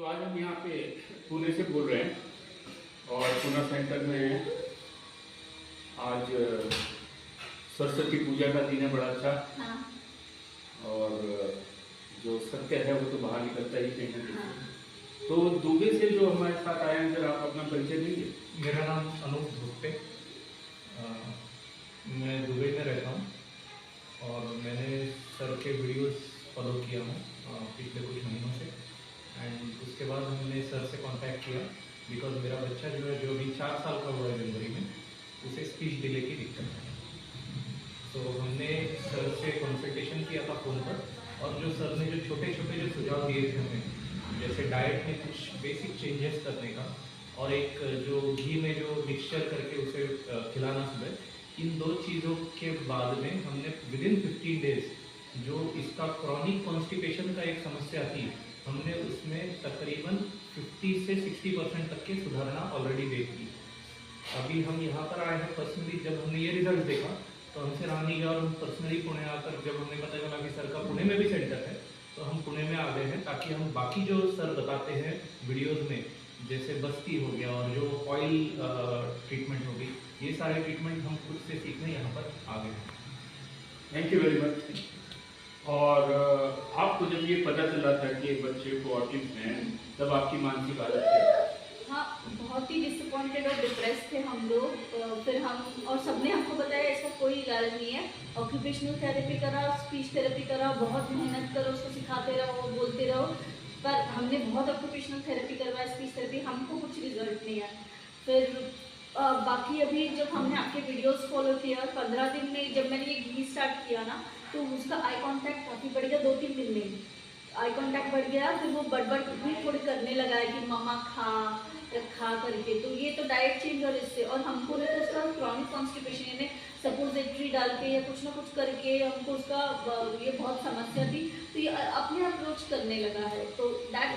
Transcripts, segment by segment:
तो आज हम यहाँ पे पुणे से बोल रहे हैं और पुणे सेंटर में आज सरस्वती पूजा का दिन है बड़ा अच्छा। हाँ। और जो सत्य है वो तो बाहर निकलता ही कहीं ना कहीं। तो दुबई से जो हमारे साथ आए हैं, जरा आप अपना परिचय दीजिए। मेरा नाम अनूप धुप्पे, मैं दुबई में रहता हूँ और मैंने सर के वीडियोस फॉलो किया हूँ पिछले कुछ महीनों से। एंड उसके बाद हमने सर से कांटेक्ट किया बिकॉज मेरा बच्चा जो है, जो अभी 4 साल का हुआ है जनवरी में, उसे स्पीच डिले की दिक्कत है। तो हमने सर से कंसल्टेशन किया था फ़ोन पर, और जो सर ने जो छोटे छोटे जो सुझाव दिए थे हमें, जैसे डाइट में कुछ बेसिक चेंजेस करने का और एक जो घी में जो मिक्सचर करके उसे खिलाना सुबह, इन 2 चीज़ों के बाद में हमने विदिन 15 डेज जो इसका क्रॉनिक कॉन्स्टिपेशन का एक समस्या थी, हमने उसमें तकरीबन 50 से 60% तक के सुधारना ऑलरेडी देख ली। अभी हम यहाँ पर आए हैं पर्सनली, जब हमने ये रिजल्ट देखा तो हमसे रहा नहीं गया और हम पर्सनली पुणे आकर जब हमें पता चला कि सर का पुणे में भी सेंटर है, तो हम पुणे में आ गए हैं ताकि हम बाकी जो सर बताते हैं वीडियोज़ में, जैसे बस्ती हो गया और जो ऑयल ट्रीटमेंट हो गई, ये सारे ट्रीटमेंट हम खुद से सीखने यहाँ पर आ गए हैं। Thank you very much. और आपको जब ये पता चला था कि एक बच्चे को ऑटिज्म है, तब आपकी मानसिक हालत क्या है? हाँ, बहुत ही डिसअपॉइंटेड और डिप्रेस थे हम लोग। फिर हम और सबने हमको बताया इसका कोई इलाज नहीं है। ऑक्यूपेशनल थेरेपी करा, स्पीच थेरेपी करा, बहुत मेहनत करो, उसको सिखाते रहो, बोलते रहो। पर हमने बहुत ऑक्यूपेशनल थेरेपी करवाया, स्पीच थेरेपी, हमको कुछ रिजल्ट नहीं आया। फिर बाकी अभी जब हमने आपके वीडियोस फॉलो किया, 15 दिन में जब मैंने ये घी स्टार्ट किया ना, तो उसका आई कांटेक्ट काफ़ी बढ़ गया। 2-3 दिन में आई कांटेक्ट बढ़ गया। फिर वो बड़बड़ भी थोड़ी करने लगा है कि मम्मा खा करके। तो ये तो डाइट चेंज और इससे, और हमको ने तो उसका क्रॉनिक कॉन्स्टिपेशन यानी सपोजिटरी डाल के या कुछ ना कुछ करके हमको उसका ये बहुत समस्या थी, तो ये अपने अप्रोच करने लगा है। तो दैट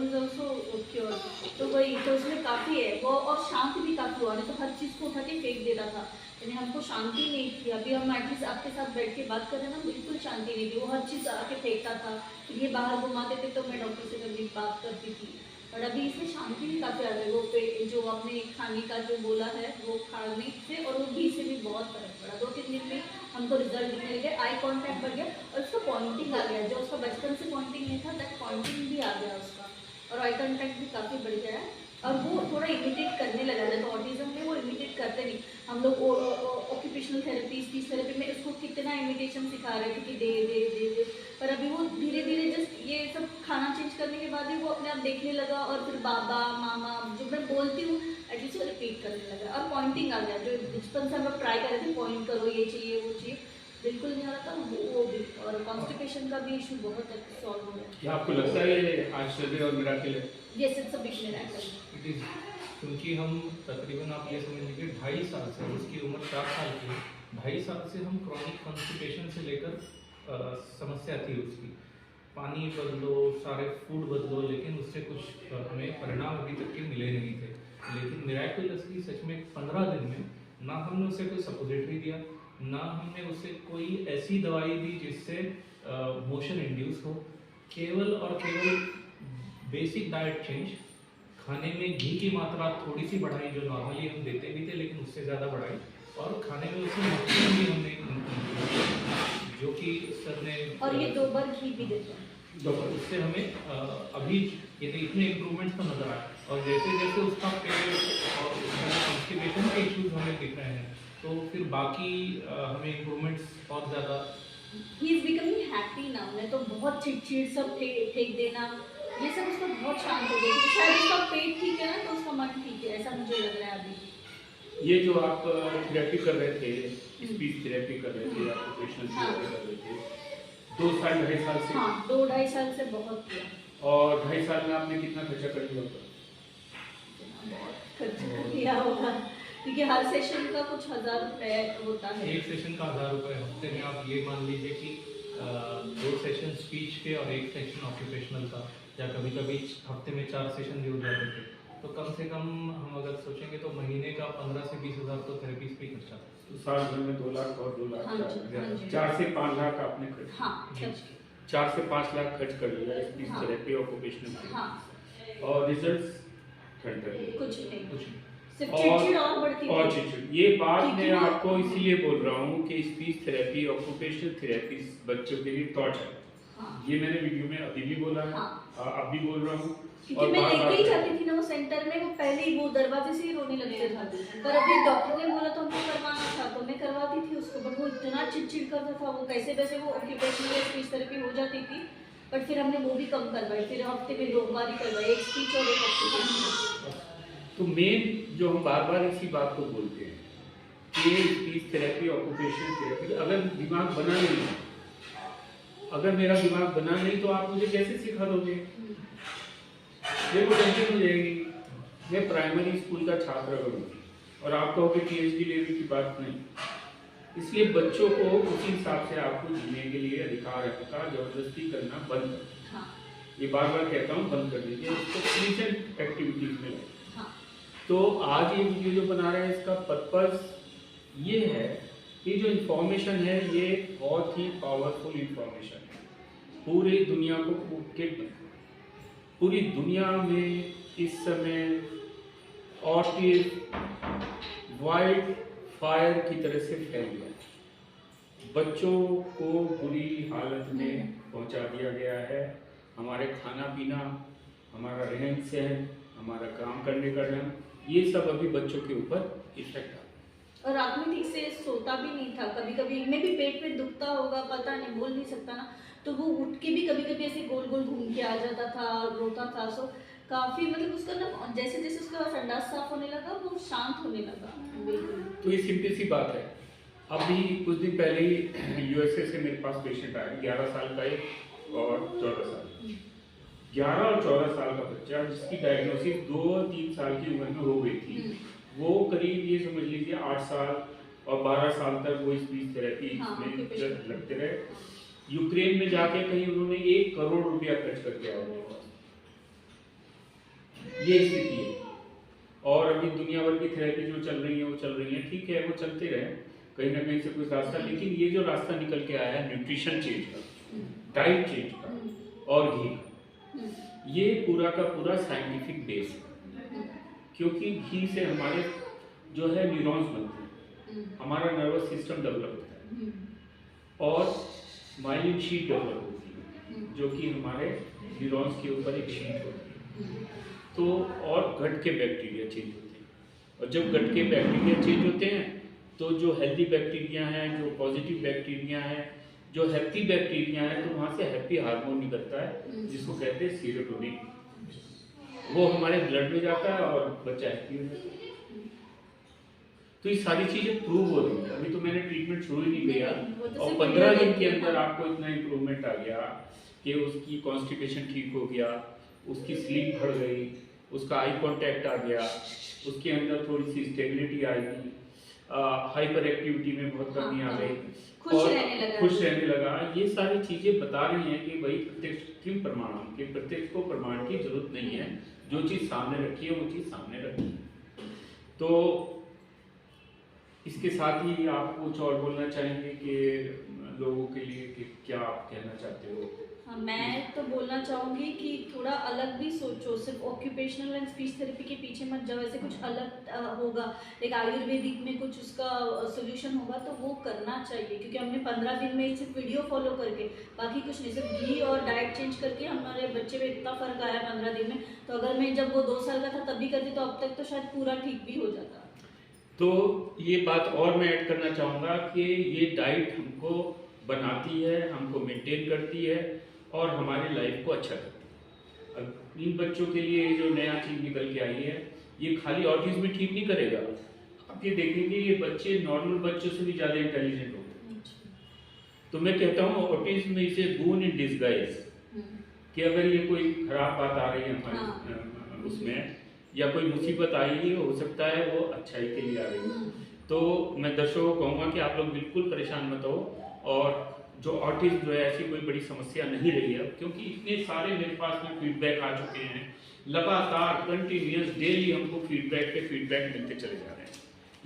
इज ऑल्सो क्योर। तो वही तो उसमें काफ़ी है वो, और शांति भी काफ़ी हुआ। नहीं तो हर चीज़ को उठा के फेंक देता था, यानी हमको शांति नहीं थी। अभी हम एटलीस्ट आपके साथ बैठ के बात कर रहे हैं ना, बिल्कुल शांति नहीं थी। वो हर चीज़ आके फेंकता था, ये बाहर घुमाते थे तो मैं डॉक्टर से कभी बात करती थी। और अभी इसमें शांति भी काफ़ी आ गई। वो पे जो आपने खाने का जो बोला है, वो खाने से और वो घी से भी बहुत फर्क पड़ा। 2-3 दिन में हमको रिजल्ट मिल गया, आई कांटेक्ट बढ़ गया और उसका पॉइंटिंग आ गया। जो उसका बचपन से पॉइंटिंग नहीं था, दैट पॉइंटिंग भी आ गया उसका, और आई कांटेक्ट भी काफ़ी बढ़ गया है। और वो थोड़ा इमिटेट करने लगा है। तो ऑटिज्म में वो इमिटेट करते नहीं। हम लोग ऑक्यूपेशनल थेरेपी, स्पीच थेरेपी में उसको कितना इमिटेशन सिखा रहे थे कि दे दे दे दे, पर अभी वो धीरे धीरे जस्ट ये सब खाना चेंज करने के बाद ही वो अपने आप देखने लगा। और फिर बाबा मामा जो मैं बोलती हूँ एटलीस्ट वो रिपीट करने लगा, और पॉइंटिंग आ गया। जो बचपन से हम लोग ट्राई कर रहे थे, पॉइंट करो, ये चाहिए वो चाहिए, बिल्कुल नहीं आ रहा था वो भी। और कॉन्स्टिपेशन का भी इशू बहुत सॉल्व हो गया। क्या आपको लगता है ये आश्चर्य और मिराकल है? Yes, it's a big miracle. It is, क्योंकि हम तकरीबन आप ये समझ लीजिए 2.5 साल से, उसकी उम्र 4 साल की है, 2.5 साल से हम क्रॉनिक कॉन्स्टिपेशन से लेकर समस्या थी उसकी। पानी बदलो, सारे फूड बदलो, लेकिन उससे कुछ हमें परिणाम अभी तक के मिले नहीं थे। लेकिन मिराकुलसली सच में 15 दिन में ना हमने उसे कोई सपोजिटरी दिया, ना हमने उसे कोई ऐसी दवाई दी जिससे मोशन इंड्यूस हो, केवल और केवल बेसिक डाइट चेंज, खाने में घी की मात्रा थोड़ी सी बढ़ाई, जो नॉर्मली हम देते भी थे लेकिन उससे ज़्यादा बढ़ाई, और खाने में उसमें मक्खन भी हमने जो कि सर ने, और ये 2 बार घी भी देते हैं। उससे हमें अभी ये इतने इम्प्रूवमेंट तो नजर आए। और जैसे जैसे उसका पेट और कॉन्स्टिपेशन के इश्यूज हमें दिख रहे हैं, तो फिर बाकी हमें इम्प्रूवमेंट्स बहुत ज़्यादा। He is becoming happy now. नहीं तो बहुत चिड़चिड़ सब फेंक देना, ये सब उसको बहुत शांत हो गया। क्योंकि शायद उसका पेट ठीक है ना, तो उसका मन ठीक है, ऐसा मुझे लग रहा है अभी। ये जो आप थेरेपी कर रहे थे, स्पीच थेरेपी कर रहे थे, ऑक्यूपेशनल थेरेपी कर रहे थे 2 साल 2.5 साल से? हाँ, 2-2.5 साल से बहुत किया। और 2.5 साल में आपने कितना खर्चा कर लिया होगा? बहुत खर्च किया होगा, क्योंकि हर सेशन का कुछ 1000 रुपये होता है। एक सेशन का 1000 रुपये। हफ्ते में आप ये मान लीजिए कि 2 सेशन स्पीच के और 1 सेशन ऑक्यूपेशनल का, या कभी कभी हफ्ते में 4 सेशन भी हो जाते थे। तो कम से कम हम अगर सोचेंगे तो महीने का 15 से 20 हज़ार तो थेरेपीज पे खर्चा। तो साल भर में 2 लाख और 2 लाख, हाँ जी। 4 से 5 लाख आपने खर्च, हाँ, 4 से 5 लाख खर्च कर लिया स्पीच हाँ। Therapy occupational therapy. हाँ, और रिजल्ट्स घटते हैं। कुछ नहीं, कुछ नहीं। सिर्फ और- चिड़चिड़ और बढ़ती और थी। चिड़चिड़, ये बात क्योंकि मैं वो- आपको इसीलिए बोल रहा हूँ कि स्पीच थेरेपी ऑक्यूपेशनल थेरेपी बच्चों के लिए टॉर्चर है। हाँ। ये मैंने वीडियो में अभी भी बोला है, हाँ। अब भी बोल रहा हूँ। क्योंकि मैं लेके ही जाती थी ना वो सेंटर में, वो पहले ही वो दरवाजे से ही रोने लगते था, पर अभी डॉक्टर ने बोला तो हमको करवाना था तो मैं करवाती थी उसको, बट वो इतना चिड़चिड़ करता था, वो कैसे वैसे वो ऑक्यूपेशनल स्पीच थेरेपी हो जाती थी, बट फिर हमने वो भी कम करवाई, फिर हफ्ते में 2 बार ही करवाई, एक स्पीच और एक ऑक्यूपेशनल। तो मेन जो हम बार बार इसी बात को बोलते हैं कि स्पीच थेरेपी ऑक्यूपेशनल थेरेपी, अगर दिमाग बना नहीं है, अगर मेरा दिमाग बना नहीं तो आप मुझे कैसे सिखा दोगे? मेरे को टेंशन हो जाएगी। मैं प्राइमरी स्कूल का छात्र हूँ और आप कहोगे PhD लेवल की बात नहीं। इसलिए बच्चों को उसी हिसाब से आपको जीने के लिए अधिकार है, जबरदस्ती करना बंद कर। हाँ। ये बार बार कहता हूँ, बंद कर दीजिए, इसको प्लीजेंट एक्टिविटीज में लगाइए। हाँ। तो आज ये वीडियो जो बना रहे हैं इसका पर्पस ये है कि जो इन्फॉर्मेशन है ये बहुत ही पावरफुल इन्फॉर्मेशन है, पूरी दुनिया को पूरी दुनिया में इस समय ऑटिज्म वाइल्ड फायर की तरह से फैल गया है। बच्चों को बुरी हालत में पहुंचा दिया गया है। हमारे खाना पीना, हमारा रहन सहन, हमारा काम करने का ढंग, ये सब अभी बच्चों के ऊपर इफेक्ट आ रहा है। और रात में ठीक से सोता भी नहीं था, कभी कभी मैं भी पेट में दुखता होगा, पता नहीं, बोल नहीं सकता ना, तो वो उठ के भी कभी कभी ऐसे गोल गोल घूम के आ जाता था, रोता था। सो काफी मतलब उसका ना जैसे जैसे उसका संडास साफ होने लगा वो शांत होने लगा बिल्कुल। तो ये सिंपल सी बात है। अभी कुछ दिन पहले ही USA से मेरे पास पेशेंट आया, 11 साल का एक और 14 साल, 11 और 14 साल का बच्चा जिसकी डायग्नोसिस 2-3 साल की उम्र में हो गई थी। वो करीब ये समझ लीजिए 8 साल और 12 साल तक वो स्पीच थेरेपी में लगते रहे। यूक्रेन में जाके कहीं उन्होंने 1 करोड़ रुपया खर्च करके आया, ये स्थिति है। और अभी दुनिया भर की थेरेपी जो चल रही है वो चल रही है, ठीक है, वो चलते रहे, कहीं ना कहीं से कुछ रास्ता, लेकिन ये जो रास्ता निकल के आया है न्यूट्रिशन चेंज का, डाइट चेंज का और घी का, ये पूरा का पूरा साइंटिफिक बेस है। क्योंकि घी से हमारे जो है न्यूरॉन्स बनते हैं, हमारा नर्वस सिस्टम डेवलप होता है और माइलिन शीट डेवलप होती है, जो कि हमारे न्यूरॉन्स के ऊपर एक शीट होती है। तो और गट के बैक्टीरिया चेंज होते हैं, और जब गट के बैक्टीरिया चेंज होते हैं तो जो हेल्दी बैक्टीरिया हैं, जो पॉजिटिव बैक्टीरिया हैं, जो हैप्पी बैक्टीरिया हैं, तो वहाँ से हैप्पी हार्मोन निकलता है जिसको कहते हैं सीरोटोनिन। वो हमारे ब्लड में जाता है और बच्चा हैप्पी हो जाता है। तो ये सारी चीजें प्रूव हो रही है। अभी तो मैंने ट्रीटमेंट शुरू ही नहीं किया और 15 दिन के अंदर आपको इतना इम्प्रूवमेंट आ गया कि उसकी कॉन्स्टिपेशन ठीक हो गया, उसकी स्लीप बढ़ गई, उसका आई कांटेक्ट आ गया, उसके अंदर थोड़ी सी स्टेबिलिटी आएगी, हाइपर एक्टिविटी में बहुत कमी आ गई, खुश रहने लगा। ये सारी चीजें बता रही हैं कि भाई प्रत्यक्ष किम प्रमाणम, कि प्रत्यक्ष को प्रमाण की जरूरत नहीं है, जो चीज सामने रखी है वो चीज सामने रखी है। तो इसके साथ ही आप कुछ और बोलना चाहेंगे कि लोगों के लिए कि क्या आप कहना चाहते हो? हाँ, मैं तो बोलना चाहूँगी कि थोड़ा अलग भी सोचो, सिर्फ ऑक्यूपेशनल एंड स्पीच थेरेपी के पीछे मत जाओ। ऐसे कुछ अलग होगा, एक आयुर्वेदिक में कुछ उसका सोल्यूशन होगा तो वो करना चाहिए, क्योंकि हमने 15 दिन में सिर्फ वीडियो फॉलो करके, बाकी कुछ नहीं, सिर्फ घी और डाइट चेंज करके हमारे बच्चे में इतना फ़र्क आया 15 दिन में। तो अगर मैं जब वो 2 साल का था तब भी करती तो अब तक तो शायद पूरा ठीक भी हो जाता। तो ये बात और मैं ऐड करना चाहूँगा कि ये डाइट हमको बनाती है, हमको मेंटेन करती है और हमारी लाइफ को अच्छा करती है। अब इन बच्चों के लिए जो नया चीज़ निकल के आई है, ये खाली ऑटिज्म में ठीक नहीं करेगा। आप ये देखेंगे ये बच्चे नॉर्मल बच्चों से भी ज़्यादा इंटेलिजेंट होते हैं। तो मैं कहता हूँ ऑटिज्म में इसे बून इन डिस्गाइज, कि अगर ये कोई खराब बात आ रही है हमारे उसमें या कोई मुसीबत आई है, हो सकता है वो अच्छाई के लिए आ रही है। तो मैं दर्शकों को कहूँगा कि आप लोग बिल्कुल परेशान मत हो, और जो ऑटिज्म जो है ऐसी कोई बड़ी समस्या नहीं रही है, क्योंकि इतने सारे मेरे पास में फीडबैक आ चुके हैं, लगातार कंटिन्यूस डेली हमको फीडबैक पे फीडबैक मिलते चले जा रहे हैं।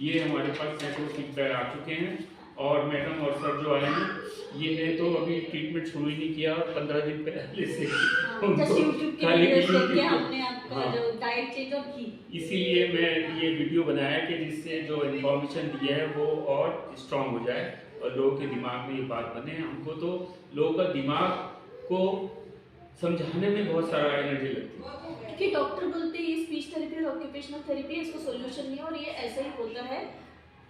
ये हमारे पास सैकड़ों फीडबैक आ चुके हैं, और मैडम और सर जो आए हैं ये है तो अभी ट्रीटमेंट शुरू ही नहीं किया, 15 दिन पहले से यूट्यूब के वीडियोस देख के हमने हाँ। जो डाइट चेंज और घी। इसीलिए मैं ये वीडियो बनाया कि जिससे जो इन्फॉर्मेशन दी है वो और स्ट्रांग हो जाए और लोगों के दिमाग में ये बात बने। हमको तो लोगों का दिमाग को समझाने में बहुत सारा एनर्जी लगती है। क्योंकि डॉक्टर बोलते हैं ये स्पीच थेरेपी और ऑक्यूपेशनल थेरेपी, इसको सॉल्यूशन नहीं है और ये ऐसा ही होता है।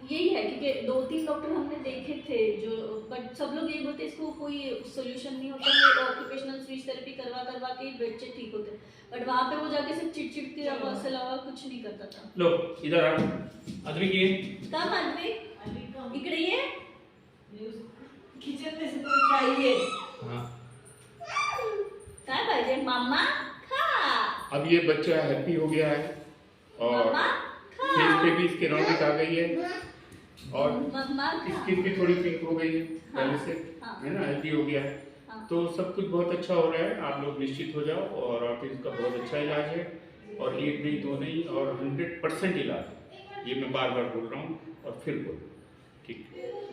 यही है क्योंकि 2-3 डॉक्टर हमने देखे थे जो, बट सब लोग यही बोलते हैं इसको कोई सॉल्यूशन नहीं होता है, ऑक्यूपेशनल स्पीच थेरेपी करवा के बच्चे ठीक होते हैं। बट वहाँ पे वो जाके सिर्फ चिड़चिड़ के अलावा कुछ नहीं करता था। लो इधर आ अद्विक, ये कम आदमी इकडे ये किचन में से कोई चाहिए। हाँ काय पाहिजे मामा खा, अब ये बच्चा हैप्पी हो गया है और मामा फेस खा, पे भी इसके रौनक आ गई है और मम्मा खा। स्किन भी थोड़ी पिंक हो गई है पहले से, हाँ। है ना, हेल्दी हो गया है। हाँ। तो सब कुछ बहुत अच्छा हो रहा है। आप लोग निश्चित हो जाओ और ऑटिज्म का बहुत अच्छा इलाज है और 1 नहीं 2 नहीं और 100% इलाज है। ये मैं बार बार बोल रहा हूँ और फिर बोल रहा हूँ, ठीक है।